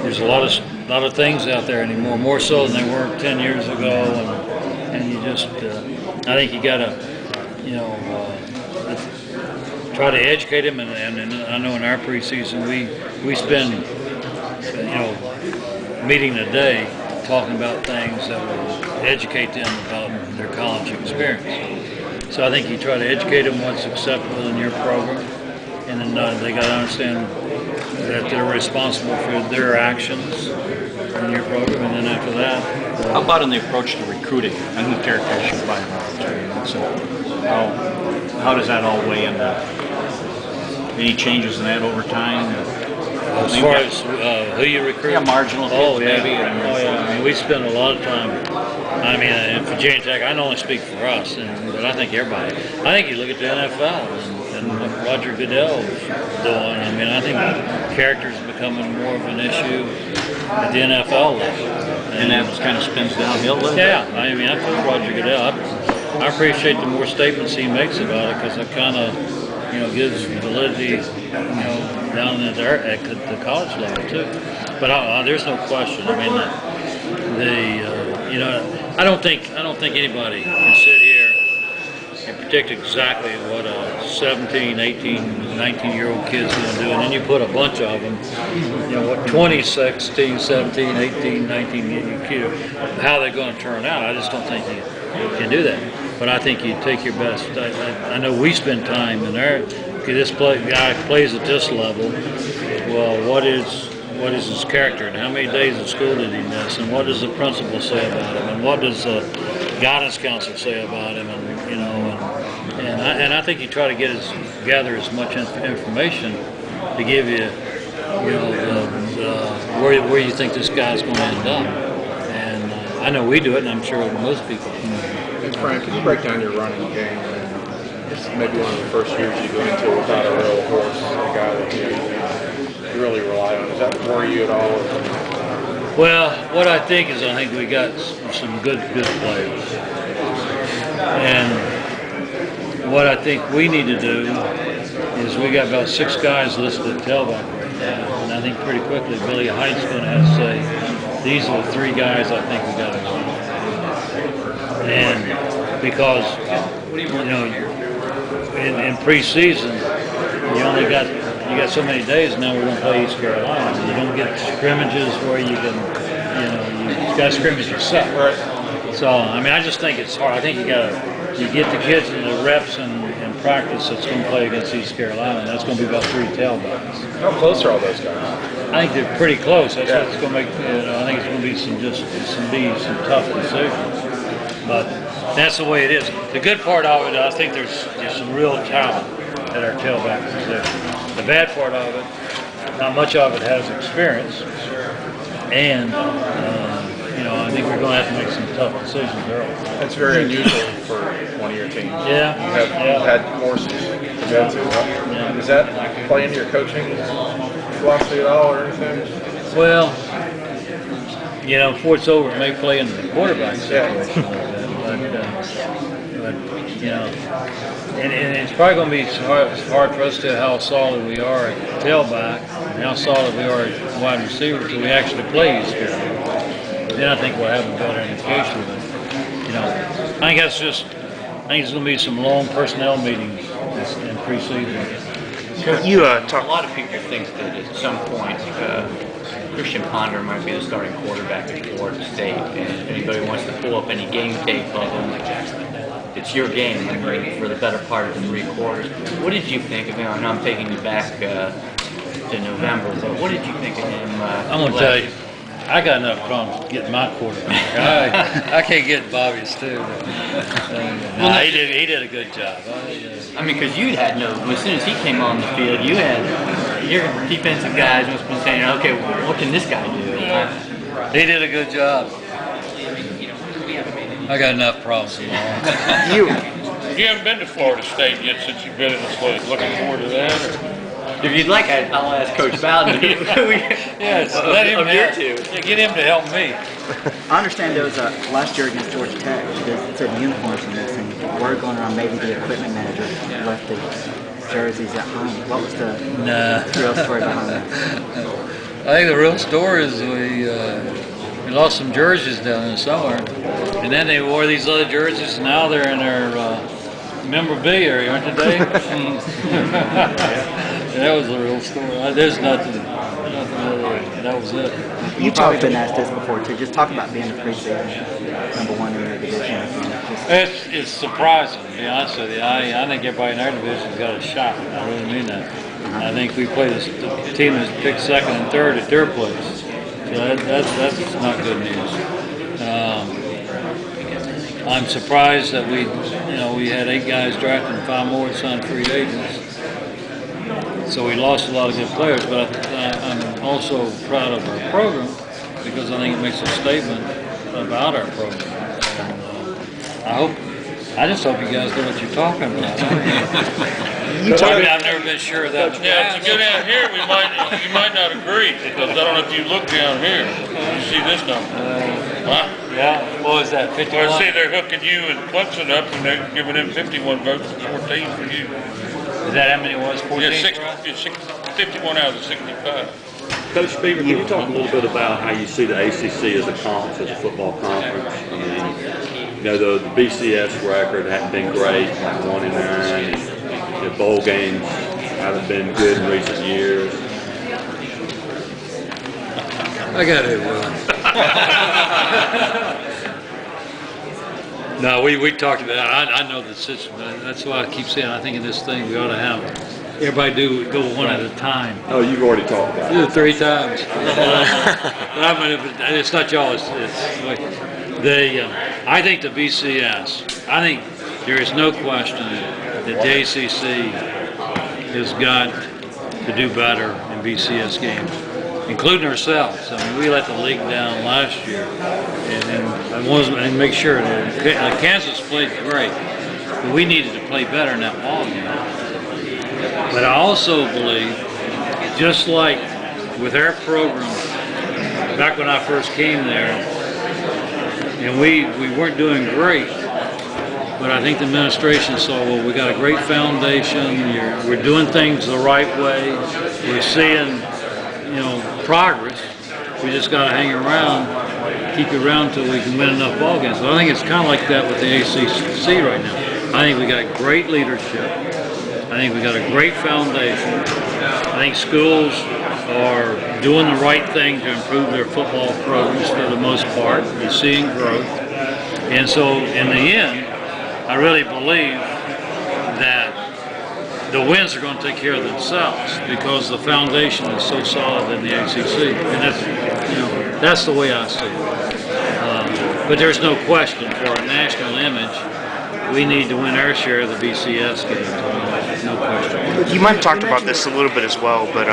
there's a lot of things out there anymore, more so than they were 10 years ago, and you just I think you got to try to educate them, and I know in our preseason we spend meeting a day talking about things that will educate them about their college experience. So I think you try to educate them what's acceptable in your program, and then they got to understand that they're responsible for their actions in your program, and then after that. How about in the approach to recruiting and the characteristics by so how does that all weigh in? Any changes in that over time? As far as who you recruit? Yeah, marginal kids maybe. I mean, we spend a lot of time. I mean, and for Virginia Tech, I can only speak for us, but I think everybody. I think you look at the NFL and what Roger Goodell is doing. I mean, I think character is becoming more of an issue at the NFL level. And that kind of spins downhill a little bit? Yeah, I mean, I think Roger Goodell, I appreciate the more statements he makes about it, because it kind of, gives validity, down at the college level too. But there's no question. I mean, I don't think anybody can sit here and predict exactly what a 17, 18, 19-year-old kid's going to do, and then you put a bunch of them, what 20, 16, 17, 18, 19, how they're going to turn out. I just don't think you can do that. But I think you take your best. I know we spend time in there. This guy plays at this level. Well, what is his character, and how many days of school did he miss, and what does the principal say about him, and what does the guidance counselor say about him, and I think you try to gather as much information to give you, where you think this guy's going to end up. And I know we do it, and I'm sure most people. And Frank, can you break down your running game? It's maybe one of the first years you go into without a real horse, a guy that you really rely on. Does that worry you at all? Well, what I think we got some good players, and what I think we need to do is we got about 6 guys listed at tailback right now, and I think pretty quickly Billy Height's going to have to say, these are the 3 guys I think we got to run. And because in preseason you got so many days. Now we're going to play East Carolina. You don't get scrimmages where you can you got to scrimmage yourself. Right. So I mean, I just think it's hard. I think you get the kids in the reps and practice that's going to play against East Carolina. And that's going to be about 3 tailbacks. How close are all those guys? I think they're pretty close. That's what it's going to make. I think it's going to be some tough decisions. But that's the way it is. The good part of it, I think there's some real talent at our tailback position. The bad part of it, not much of it has experience, and I think we're going to have to make some tough decisions early. That's very unusual for one of your teams. Yeah. You've had horses to go to. Yeah. Does that play into your coaching philosophy at all, or anything? Well, before it's over, it may play into the quarterback situation a little bit, but and it's probably going to be hard for us to tell how solid we are at tailback and how solid we are at wide receiver until we actually play East Carolina. Then I think we'll have a better indication. But I think it's going to be some long personnel meetings in preseason. You talk. A lot of people think that at some point Christian Ponder might be the starting quarterback at Florida State, and if anybody wants to pull up any game tape of him, it's your game for the better part of the 3 quarters. What did you think of him? I know I'm taking you back to November, but what did you think of him? I'm going to tell you, I got enough problems getting my quarterback. I can't get Bobby's too. He did a good job. I mean, because you had as soon as he came on the field, you had your defensive guys must have been saying, okay, what can this guy do? He did a good job. I got enough problems. You haven't been to Florida State yet since you've been in this league. Looking forward to that? Or? If you'd like, I'll ask Coach Bowden. Let him get him to help me. I understand there was last year against Georgia Tech, they said the uniforms were missing. Word going around maybe the equipment manager left the jerseys at home. What was the real story behind that? think the real story is we lost some jerseys down there somewhere, and then they wore these other jerseys, and now they're in their memorabilia area, aren't they? That was the real story. There's nothing really. That was it. You've probably been asked this before too. Just talk about being the preseason #1 in your division. It's surprising, to be honest with you. I think everybody in our division's got a shot. I really mean that. I think we played the team that's picked second and third at their place. So that's not good news. I'm surprised that we had 8 guys drafted and 5 more signed free agents. So we lost a lot of good players, but I'm also proud of our program because I think it makes a statement about our program. And, I just hope you guys know what you're talking about. I've never been sure of that. Yeah, if you go down here, you might not agree, because I don't know if you look down here, you see this number. Huh? Yeah, what was that, 51? Well, see, they're hooking you and Clemson up, and they're giving them 51 votes to 14 for you. Is that how many it was, 14? Yeah, 51 out of the 65. Coach Beaver, can you talk a little bit about how you see the ACC as a conference, as a football conference? I mean, the BCS record hadn't been great, like 1-9. The bowl games haven't been good in recent years. I got it, No, we talked about it. I know the situation. That's why I keep saying I think in this thing we ought to have everybody go one at a time. Oh, you've already talked about Do it. it 3 times. It's not y'all. I think the BCS. I think there is no question that the ACC has got to do better in BCS games, including ourselves. I mean, we let the league down last year, and make sure that Kansas played great, but we needed to play better in that ball game. But I also believe, just like with our program, back when I first came there, and we weren't doing great, but I think the administration saw, well, we got a great foundation, we're doing things the right way, we're seeing, progress, we just got to hang around, keep it around until we can win enough ball games. So I think it's kind of like that with the ACC right now. I think we got great leadership. I think we got a great foundation. I think schools are doing the right thing to improve their football programs for the most part. We're seeing growth. And so in the end, I really believe that the wins are going to take care of themselves because the foundation is so solid in the ACC. And that's the way I see it. But there's no question for our national image, we need to win our share of the BCS games. No question. You might have talked about this a little bit as well, but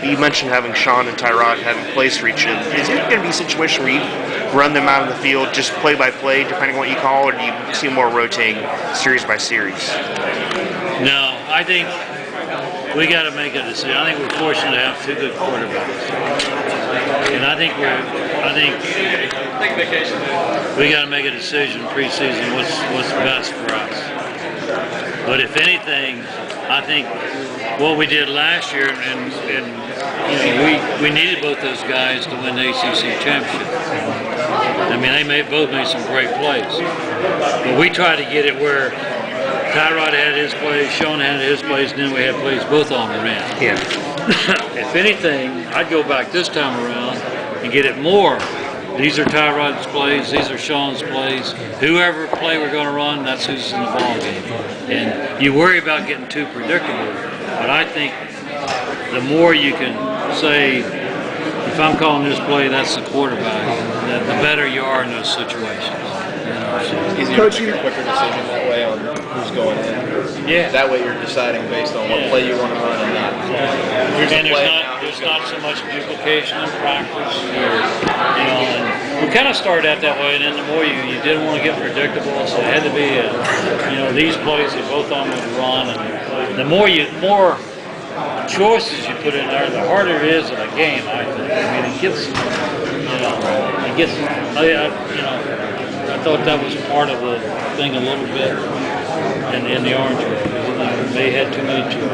you mentioned having Sean and Tyrod having plays for each of them. Is it going to be a situation where you run them out of the field just play by play, depending on what you call, or do you see more rotating series by series? No, I think we got to make a decision. I think we're fortunate to have 2 good quarterbacks, and I think we got to make a decision preseason what's best for us. But if anything, I think what we did last year, and we needed both those guys to win the ACC championship. I mean, they both made some great plays, but we tried to get it where Tyrod had his plays, Sean had his plays, and then we had plays both on the ran. Yeah. If anything, I'd go back this time around and get it more. These are Tyrod's plays, these are Sean's plays. Whoever play we're going to run, that's who's in the ball game. And you worry about getting too predictable, but I think the more you can say, if I'm calling this play, that's the quarterback, the better you are in those situations. Easier to make a quicker decision that way on who's going in. Yeah. That way you're deciding based on what play you want to run and not. And there's not so much duplication in practice. And we kind of started out that way, and then the more you didn't want to get predictable, so it had to be, these plays that both of them would run. And the more choices you put in there, the harder it is in a game, I think. I mean, I thought that was part of the thing a little bit in the Orange. They had too many choices.